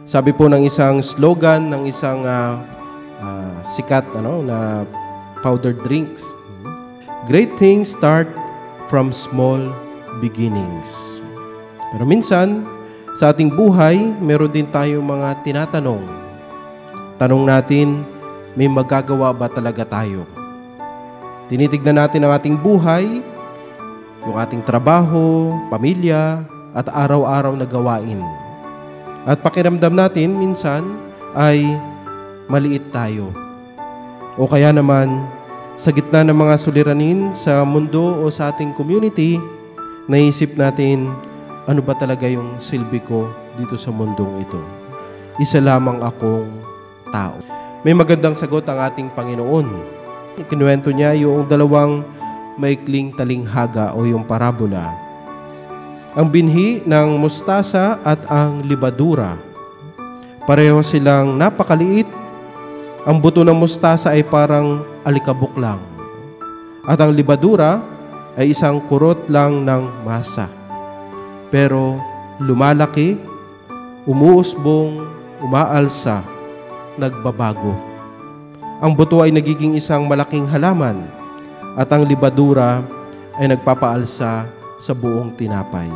Sabi po ng isang slogan ng isang sikat na powder drinks, great things start from small beginnings. Pero minsan, sa ating buhay, meron din tayong mga tinatanong. Tanong natin, may magagawa ba talaga tayo? Tinitignan natin ang ating buhay, yung ating trabaho, pamilya, at araw-araw na gawain. At pakiramdam natin, minsan, ay maliit tayo. O kaya naman, sa gitna ng mga suliranin sa mundo o sa ating community, naisip natin, ano ba talaga yung silbi ko dito sa mundong ito? Isa lamang akong tao. May magandang sagot ang ating Panginoon. Ikinuwento niya yung dalawang maikling talinghaga o yung parabola. Ang binhi ng mustasa at ang libadura. Pareho silang napakaliit. Ang buto ng mustasa ay parang alikabok lang. At ang libadura ay isang kurot lang ng masa. Pero lumalaki, umuusbong, umaalsa, nagbabago. Ang buto ay nagiging isang malaking halaman at ang libadura ay nagpapaalsa sa buong tinapay.